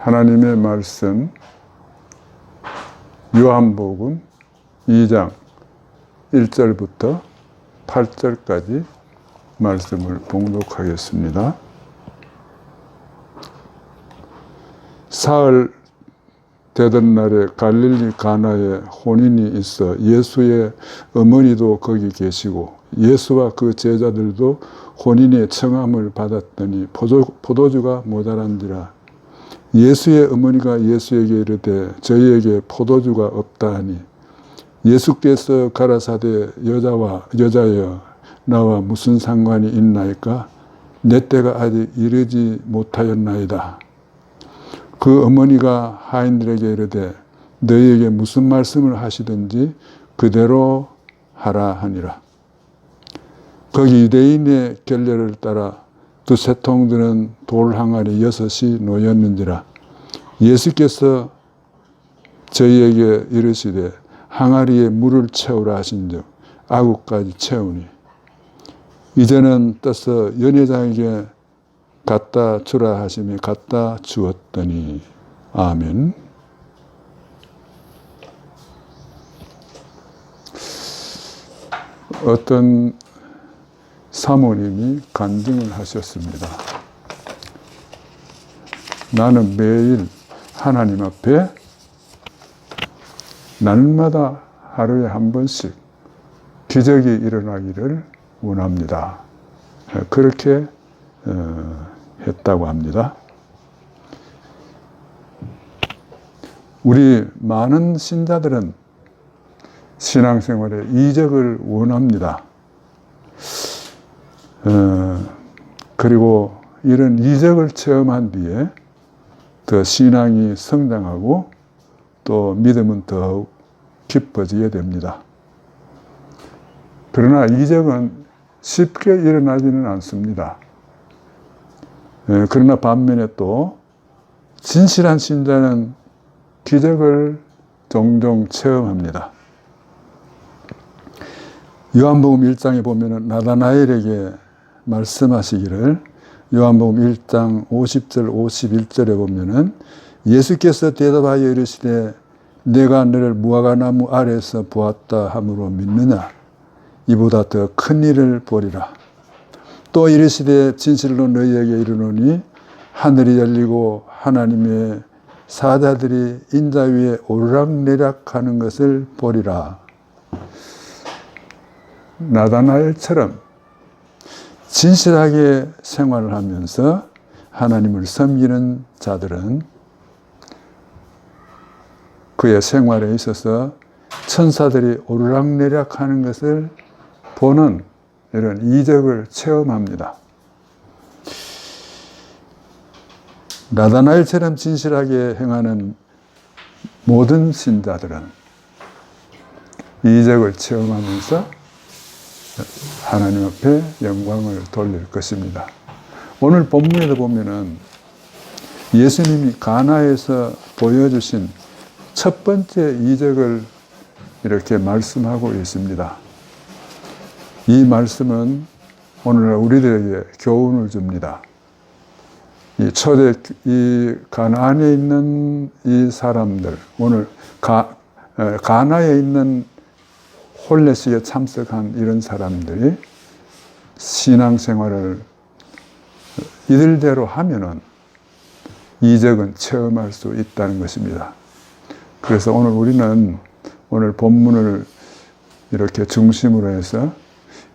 하나님의 말씀 요한복음 2장 1절부터 8절까지 말씀을 봉독하겠습니다. 사흘 되던 날에 갈릴리 가나에 혼인이 있어 예수의 어머니도 거기 계시고 예수와 그 제자들도 혼인의 청함을 받았더니 포도주가 모자란지라. 예수의 어머니가 예수에게 이르되 저희에게 포도주가 없다 하니 예수께서 가라사대 여자여 나와 무슨 상관이 있나이까? 내 때가 아직 이르지 못하였나이다. 그 어머니가 하인들에게 이르되 너희에게 무슨 말씀을 하시든지 그대로 하라 하니라. 거기 유대인의 결례를 따라 두세 통 드는 돌 항아리 6이 놓였는지라. 예수께서 저희에게 이르시되 항아리에 물을 채우라 하신즉 아구까지 채우니 이제는 떠서 연회장에게 갖다 주라 하시며 갖다 주었더니. 아멘. 어떤 사모님이 간증을 하셨습니다. 나는 매일 하나님 앞에 날마다 하루에 한 번씩 기적이 일어나기를 원합니다. 그렇게 했다고 합니다. 우리 많은 신자들은 신앙생활에 이적을 원합니다. 그리고 이런 이적을 체험한 뒤에 더 신앙이 성장하고 또 믿음은 더욱 깊어지게 됩니다. 그러나 이적은 쉽게 일어나지는 않습니다. 그러나 반면에 또 진실한 신자는 기적을 종종 체험합니다. 요한복음 1장에 보면 나다나엘에게 말씀하시기를 요한복음 1장 50절 51절에 보면은 예수께서 대답하여 이르시되 내가 너를 무화과나무 아래에서 보았다 함으로 믿느냐? 이보다 더 큰 일을 보리라. 또 이르시되 진실로 너희에게 이르노니 하늘이 열리고 하나님의 사자들이 인자 위에 오르락내락하는 것을 보리라. 나다나엘처럼 진실하게 생활을 하면서 하나님을 섬기는 자들은 그의 생활에 있어서 천사들이 오르락내락하는 것을 보는 이런 이적을 체험합니다. 나다나엘처럼 진실하게 행하는 모든 신자들은 이적을 체험하면서 하나님 앞에 영광을 돌릴 것입니다. 오늘 본문에도 보면은 예수님이 가나에서 보여주신 첫 번째 이적을 이렇게 말씀하고 있습니다. 이 말씀은 오늘날 우리들에게 교훈을 줍니다. 이 가나안에 있는 이 사람들, 오늘 가나에 있는 홀례식에 참석한 이런 사람들이 신앙생활을 이들대로 하면은 이적은 체험할 수 있다는 것입니다. 그래서 오늘 우리는 오늘 본문을 이렇게 중심으로 해서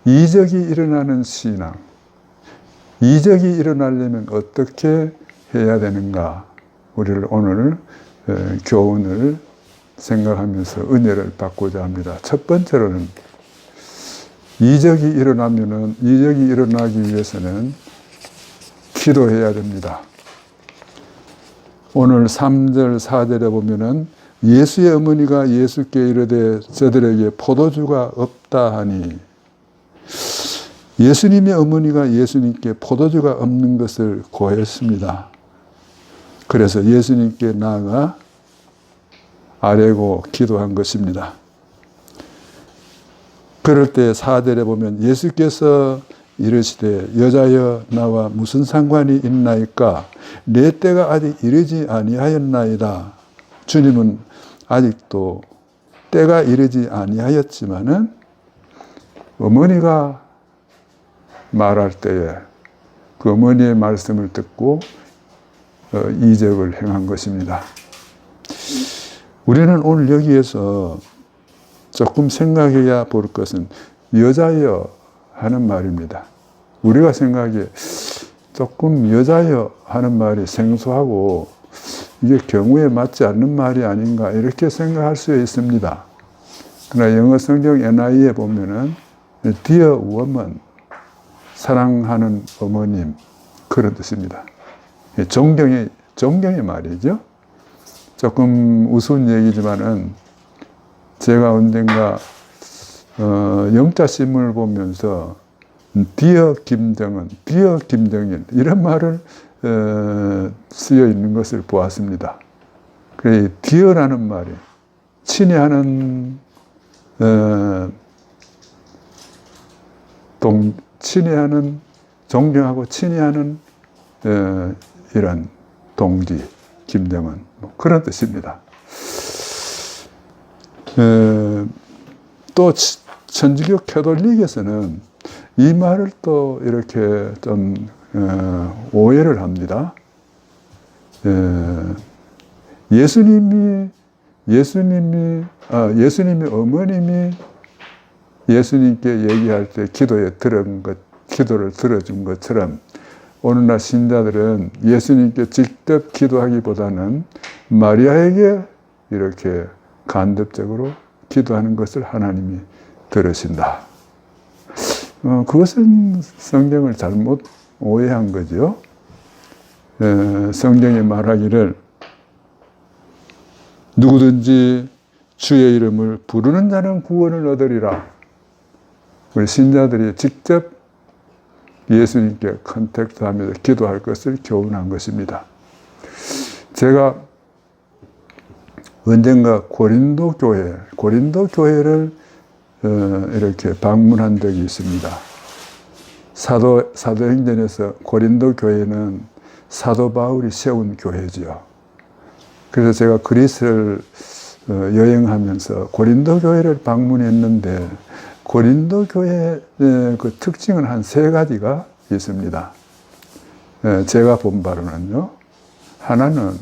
이적이 일어나는 신앙, 이적이 일어나려면 어떻게 해야 되는가, 우리를 오늘 교훈을 생각하면서 은혜를 받고자 합니다. 첫 번째로는 이적이 일어나기 위해서는 기도해야 됩니다. 오늘 3절, 4절에 보면은 예수의 어머니가 예수께 이르되 저들에게 포도주가 없다 하니, 예수님의 어머니가 예수님께 포도주가 없는 것을 고했습니다. 그래서 예수님께 나아가 아뢰고 기도한 것입니다. 그럴 때 4절에 보면 예수께서 이르시되 여자여 나와 무슨 상관이 있나이까? 내 때가 아직 이르지 아니하였나이다. 주님은 아직도 때가 이르지 아니하였지만은 어머니가 말할 때에 그 어머니의 말씀을 듣고 이적을 행한 것입니다. 우리는 오늘 여기에서 조금 생각해야 볼 것은 여자여 하는 말입니다. 우리가 생각하기에 조금 여자여 하는 말이 생소하고 이게 경우에 맞지 않는 말이 아닌가 이렇게 생각할 수 있습니다. 그러나 영어 성경 NIV에 보면은 Dear woman, 사랑하는 어머님, 그런 뜻입니다. 존경의 말이죠. 조금 우스운 얘기지만은 제가 언젠가 영자신문을 보면서 Dear 김정은, Dear 김정일 이런 말을 쓰여 있는 것을 보았습니다. 그래, Dear라는 말이 친애하는 친애하는 존경하고 친애하는 이런 동지 김정은 뭐 그런 뜻입니다. 또 천주교 캐톨릭에서는 이 말을 또 이렇게 좀 오해를 합니다. 예수님이 어머님이 예수님께 얘기할 때 기도를 들어준 것처럼 오늘날 신자들은 예수님께 직접 기도하기보다는 마리아에게 이렇게 간접적으로 기도하는 것을 하나님이 들으신다. 그것은 성경을 잘못 오해한 거죠. 성경이 말하기를 누구든지 주의 이름을 부르는 자는 구원을 얻으리라. 우리 신자들이 직접 예수님께 컨택트하면서 기도할 것을 교훈한 것입니다. 제가 언젠가 고린도 교회를 이렇게 방문한 적이 있습니다. 사도행전에서 고린도 교회는 사도 바울이 세운 교회지요. 그래서 제가 그리스를 여행하면서 고린도 교회를 방문했는데 고린도 교회의 그 특징은 한 3가지가 있습니다. 제가 본 바로는요. 하나는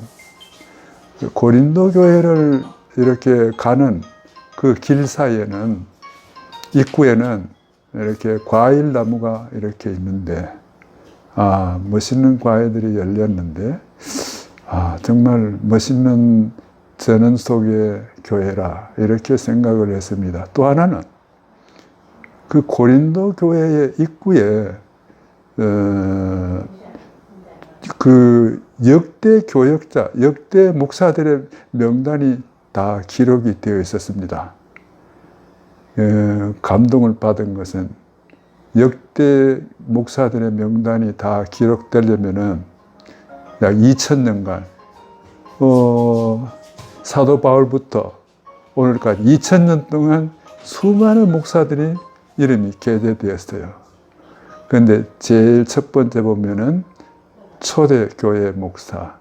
고린도 교회를 이렇게 가는 그 길 사이에는 입구에는 이렇게 과일 나무가 이렇게 있는데 멋있는 과일들이 열렸는데 정말 멋있는 전원 속의 교회라 이렇게 생각을 했습니다. 또 하나는 그 고린도 교회의 입구에 그 역대 교역자, 역대 목사들의 명단이 다 기록이 되어 있었습니다. 감동을 받은 것은 역대 목사들의 명단이 다 기록되려면은 약 2000년간 사도 바울부터 오늘까지 2000년 동안 수많은 목사들이 이름이 게재되었어요. 그런데 제일 첫 번째 보면은 초대교회 목사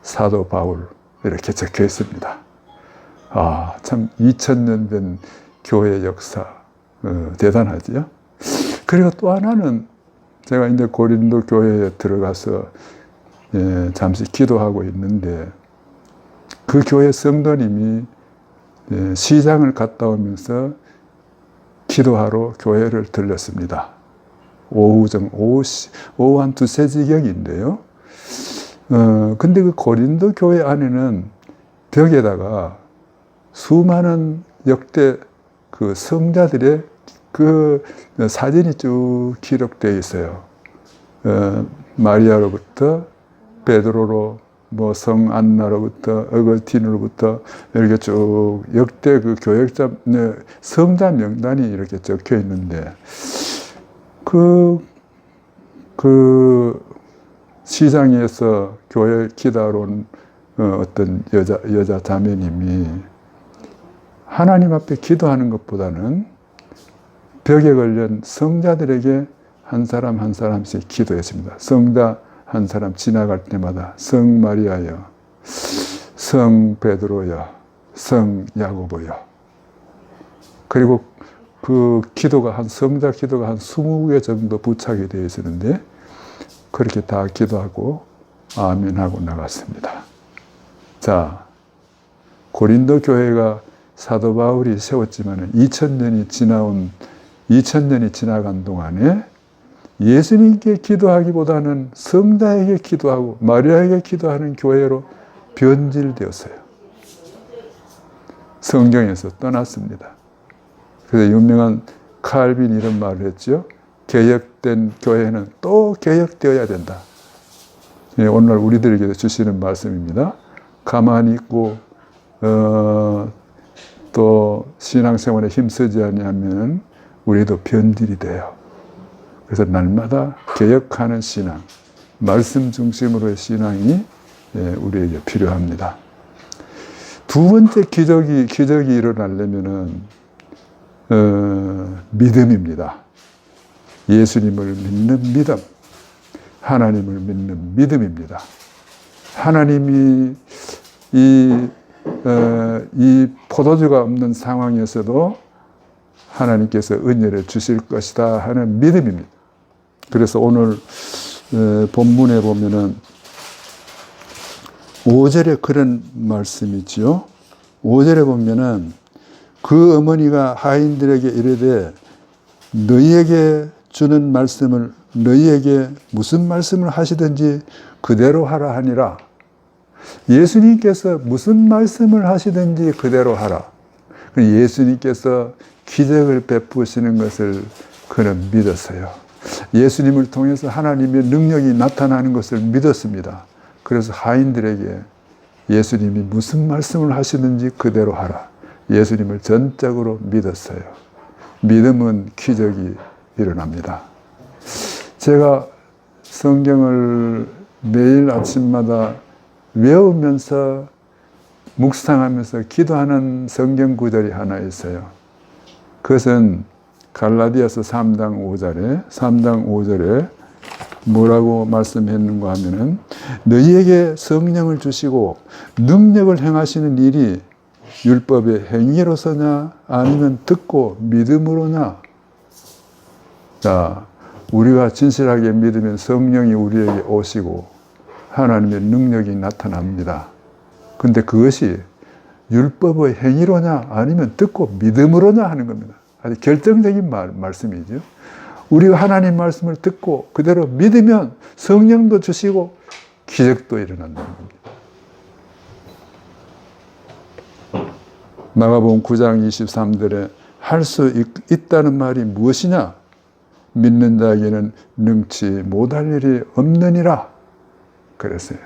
사도 바울 이렇게 적혀 있습니다. 참 2000년 된 교회 역사 대단하지요. 그리고 또 하나는 제가 이제 고린도 교회에 들어가서 잠시 기도하고 있는데 그 교회 성도님이 시장을 갔다 오면서 기도하러 교회를 들렀습니다. 오후 한 2-3시경인데요. 근데 그 고린도 교회 안에는 벽에다가 수많은 역대 그 성자들의 그 사진이 쭉 기록되어 있어요. 마리아로부터 베드로로 성 안나로부터 어거스틴으로부터 이렇게 쭉 역대 그 교역자 성자 명단이 이렇게 적혀 있는데 그 시장에서 교회 기도하러 온 어떤 여자 자매님이 하나님 앞에 기도하는 것보다는 벽에 걸린 성자들에게 한 사람 한 사람씩 기도했습니다. 성자 한 사람 지나갈 때마다 성 마리아여, 성 베드로여, 성 야고보여. 그리고 그 기도가 성자 기도가 한 20개 정도 부착이 되어 있었는데 그렇게 다 기도하고 아멘하고 나갔습니다. 자, 고린도 교회가 사도 바울이 세웠지만 2000년이 지나간 동안에 예수님께 기도하기보다는 성자에게 기도하고 마리아에게 기도하는 교회로 변질되었어요. 성경에서 떠났습니다. 그래서 유명한 칼빈이 이런 말을 했죠. 개혁된 교회는 또 개혁되어야 된다. 오늘 우리들에게 주시는 말씀입니다. 가만히 있고 또 신앙생활에 힘쓰지 않으면 우리도 변질이 돼요. 그래서 날마다 개혁하는 신앙, 말씀 중심으로의 신앙이 우리에게 필요합니다. 두 번째 기적이 일어나려면은 믿음입니다. 예수님을 믿는 믿음, 하나님을 믿는 믿음입니다. 하나님이 이 포도주가 없는 상황에서도 하나님께서 은혜를 주실 것이다 하는 믿음입니다. 그래서 오늘 본문에 보면은 5절에 그런 말씀이지요. 5절에 보면은 그 어머니가 하인들에게 이르되 너희에게 주는 말씀을 너희에게 무슨 말씀을 하시든지 그대로 하라 하니라. 예수님께서 무슨 말씀을 하시든지 그대로 하라. 예수님께서 기적을 베푸시는 것을 그는 믿었어요. 예수님을 통해서 하나님의 능력이 나타나는 것을 믿었습니다. 그래서 하인들에게 예수님이 무슨 말씀을 하시든지 그대로 하라. 예수님을 전적으로 믿었어요. 믿음은 기적이 일어납니다. 제가 성경을 매일 아침마다 외우면서 묵상하면서 기도하는 성경 구절이 하나 있어요. 그것은 갈라디아서 3장 5절에 뭐라고 말씀했는가 하면은 너희에게 성령을 주시고 능력을 행하시는 일이 율법의 행위로서냐 아니면 듣고 믿음으로냐. 자, 우리가 진실하게 믿으면 성령이 우리에게 오시고 하나님의 능력이 나타납니다. 근데 그것이 율법의 행위로냐 아니면 듣고 믿음으로냐 하는 겁니다. 아주 결정적인 말씀이죠. 우리가 하나님 말씀을 듣고 그대로 믿으면 성령도 주시고 기적도 일어난다는 겁니다. 마가복음 9장 23절에 할 수 있다는 말이 무엇이냐? 믿는 자에게는 능치 못할 일이 없느니라 그랬어요.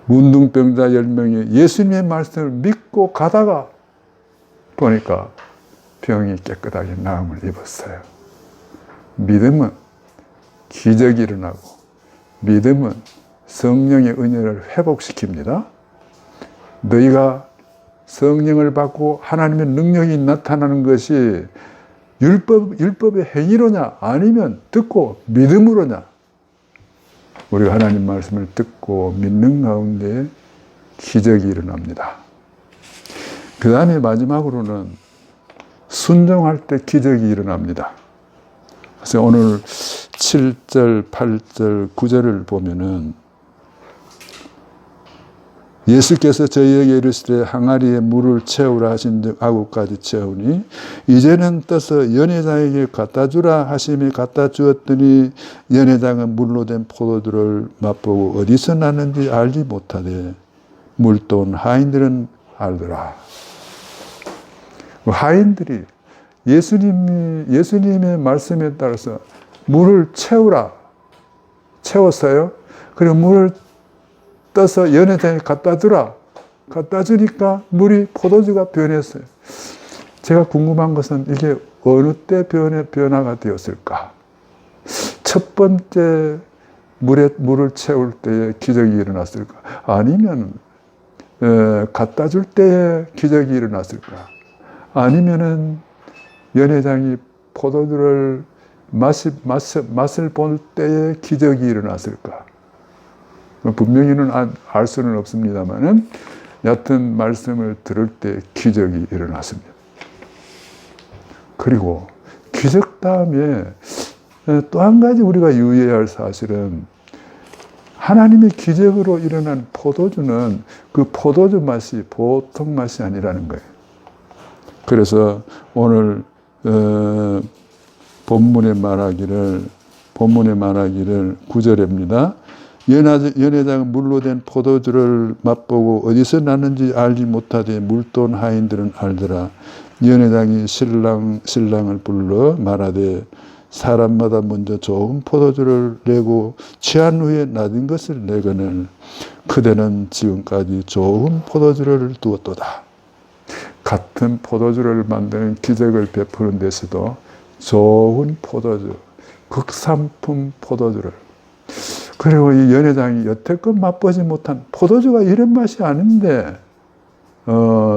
문둥병자 10명이 예수님의 말씀을 믿고 가다가 보니까 병이 깨끗하게 나음을 입었어요. 믿음은 기적이 일어나고 믿음은 성령의 은혜를 회복시킵니다. 너희가 성령을 받고 하나님의 능력이 나타나는 것이 율법의 행위로냐 아니면 듣고 믿음으로냐. 우리가 하나님 말씀을 듣고 믿는 가운데 기적이 일어납니다. 그 다음에 마지막으로는 순종할 때 기적이 일어납니다. 그래서 오늘 7절, 8절, 9절을 보면은 예수께서 저희에게 이르시되 항아리에 물을 채우라 하신즉 아구까지 채우니 이제는 떠서 연회장에게 갖다 주라 하심에 갖다 주었더니 연회장은 물로 된 포도주를 맛보고 어디서 났는지 알지 못하되 물도 온 하인들은 알더라. 하인들이 예수님의 말씀에 따라서 물을 채웠어요. 그리고 물을 떠서 연회장에 갖다 주라. 갖다 주니까 물이 포도주가 변했어요. 제가 궁금한 것은 이게 어느 때 변화가 되었을까? 첫 번째 물을 채울 때에 기적이 일어났을까? 아니면 갖다 줄 때에 기적이 일어났을까? 아니면은 연회장이 포도주를 맛을 볼 때에 기적이 일어났을까? 분명히는 알 수는 없습니다만은 얕은 말씀을 들을 때 기적이 일어났습니다. 그리고 기적 다음에 또 한 가지 우리가 유의해야 할 사실은 하나님의 기적으로 일어난 포도주는 그 포도주 맛이 보통 맛이 아니라는 거예요. 그래서 오늘 본문에 말하기를 9절입니다. 연회장은 물로 된 포도주를 맛보고 어디서 났는지 알지 못하되 물돈 하인들은 알더라. 연회장이 신랑을 불러 말하되 사람마다 먼저 좋은 포도주를 내고 취한 후에 낮은 것을 내거늘 그대는 지금까지 좋은 포도주를 두었도다. 같은 포도주를 만드는 기적을 베푸는 데서도 좋은 포도주, 극상품 포도주를, 그리고 이 연회장이 여태껏 맛보지 못한 포도주가 이런 맛이 아닌데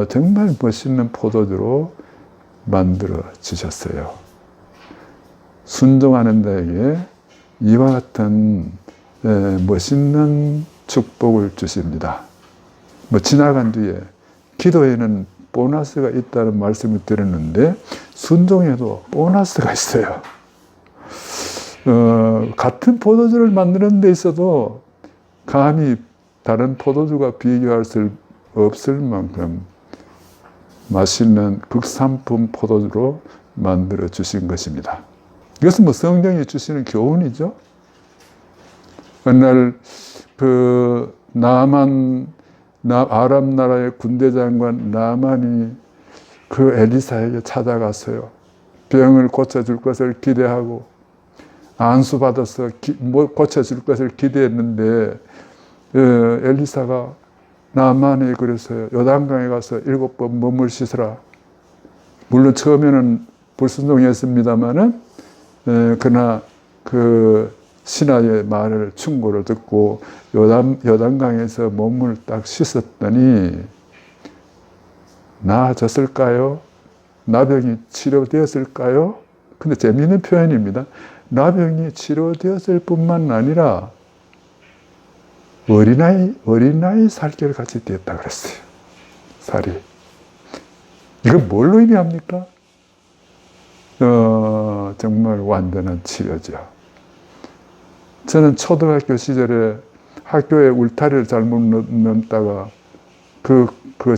정말 멋있는 포도주로 만들어 주셨어요. 순종하는 자에게 이와 같은 멋있는 축복을 주십니다. 지나간 뒤에 기도에는 보너스가 있다는 말씀을 드렸는데 순종에도 보너스가 있어요. 같은 포도주를 만드는 데 있어도 감히 다른 포도주가 비교할 수 없을 만큼 맛있는 극상품 포도주로 만들어 주신 것입니다. 이것은 성경이 주시는 교훈이죠. 어느 날 아람 나라의 군대 장관 나만이 그 엘리사에게 찾아갔어요. 병을 고쳐줄 것을 기대하고 안수받아서 고쳐줄 것을 기대했는데 엘리사가 나만이 그랬어요. 요단강에 가서 7번 몸을 씻으라. 물론 처음에는 불순종했습니다마는 그러나 그 신하의 말을 충고를 듣고 요단강에서 몸을 딱 씻었더니 나아졌을까요? 나병이 치료되었을까요? 근데 재미있는 표현입니다. 나병이 치료되었을 뿐만 아니라 어린아이 살결 같이 되었다 그랬어요. 살이. 이건 뭘로 의미합니까? 정말 완전한 치료죠. 저는 초등학교 시절에 학교에 울타리를 잘못 넘다가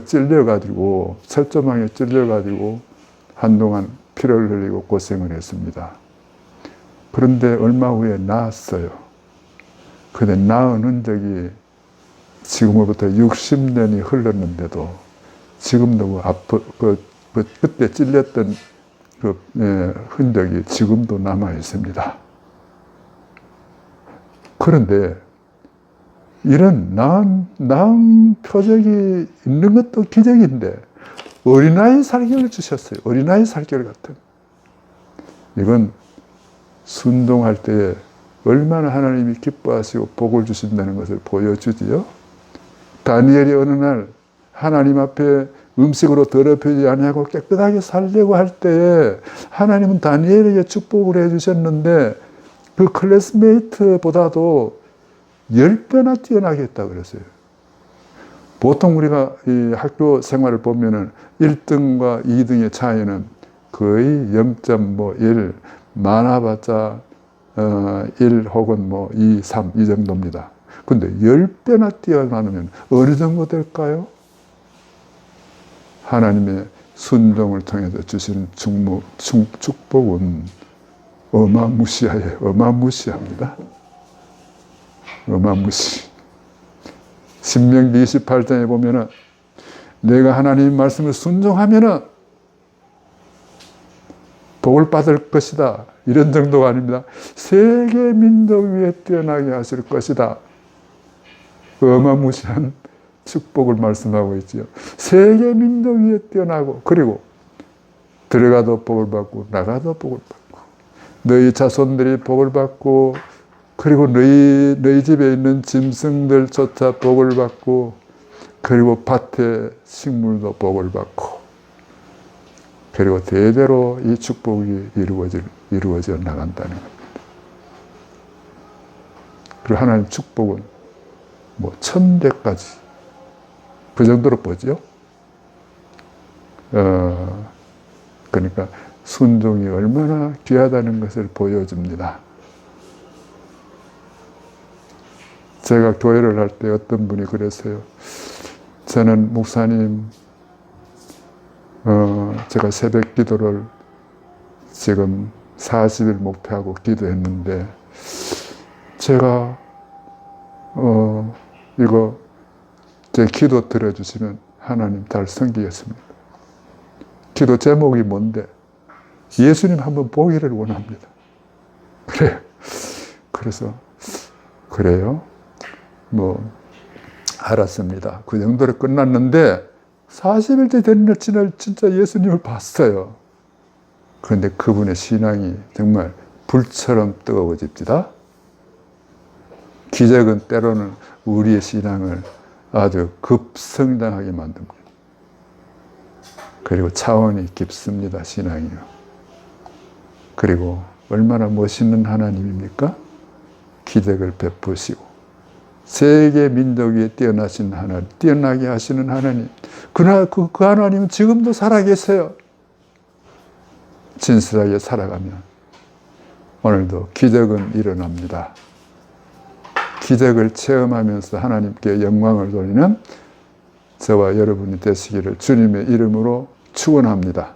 찔려가지고, 철조망에 찔려가지고 한동안 피를 흘리고 고생을 했습니다. 그런데 얼마 후에 나았어요. 근데 나은 흔적이 지금으로부터 60년이 흘렀는데도 지금도 그때 찔렸던 흔적이 지금도 남아 있습니다. 그런데 이런 나은 표적이 있는 것도 기적인데 어린아이 살결을 주셨어요. 어린아이 살결 같은. 이건 순종할 때에 얼마나 하나님이 기뻐하시고 복을 주신다는 것을 보여주지요. 다니엘이 어느 날 하나님 앞에 음식으로 더럽히지 아니하고 깨끗하게 살려고 할 때에 하나님은 다니엘에게 축복을 해주셨는데 그 클래스메이트보다도 10배나 뛰어나게 했다고 그랬어요. 보통 우리가 이 학교 생활을 보면은 1등과 2등의 차이는 거의 0.1, 많아봤자 1 혹은 2, 3 이 정도입니다. 근데 10배나 뛰어나면 어느 정도 될까요? 하나님의 순종을 통해서 주신 축복은 어마무시합니다. 어마무시. 신명기 28장에 보면은 내가 하나님 말씀을 순종하면은 복을 받을 것이다. 이런 정도가 아닙니다. 세계 민족 위에 뛰어나게 하실 것이다. 어마무시한 축복을 말씀하고 있지요. 세계 민족 위에 뛰어나고, 그리고 들어가도 복을 받고 나가도 복을 받고, 너희 자손들이 복을 받고, 그리고 너희 집에 있는 짐승들조차 복을 받고, 그리고 밭의 식물도 복을 받고, 그리고 대대로 이 축복이 이루어져 나간다는 겁니다. 그리고 하나님 축복은 뭐 1000배까지 그 정도로 보죠. 그러니까 순종이 얼마나 귀하다는 것을 보여줍니다. 제가 교회를 할 때 어떤 분이 그랬어요. 저는 목사님, 제가 새벽 기도를 지금 40일 목표하고 기도했는데, 제가, 이거, 제 기도 들어주시면 하나님 잘 섬기겠습니다. 기도 제목이 뭔데? 예수님 한번 보기를 원합니다. 그래요. 그래서, 그래요? 뭐, 알았습니다. 그 정도로 끝났는데, 40일째 되는 날 진짜 예수님을 봤어요. 그런데 그분의 신앙이 정말 불처럼 뜨거워집니다. 기적은 때로는 우리의 신앙을 아주 급성장하게 만듭니다. 그리고 차원이 깊습니다, 신앙이요. 그리고 얼마나 멋있는 하나님입니까? 기적을 베푸시고 세계 민족 위에 뛰어나신 하나님, 뛰어나게 하시는 하나님. 그 하나님은 지금도 살아계세요. 진실하게 살아가면 오늘도 기적은 일어납니다. 기적을 체험하면서 하나님께 영광을 돌리는 저와 여러분이 되시기를 주님의 이름으로 축원합니다.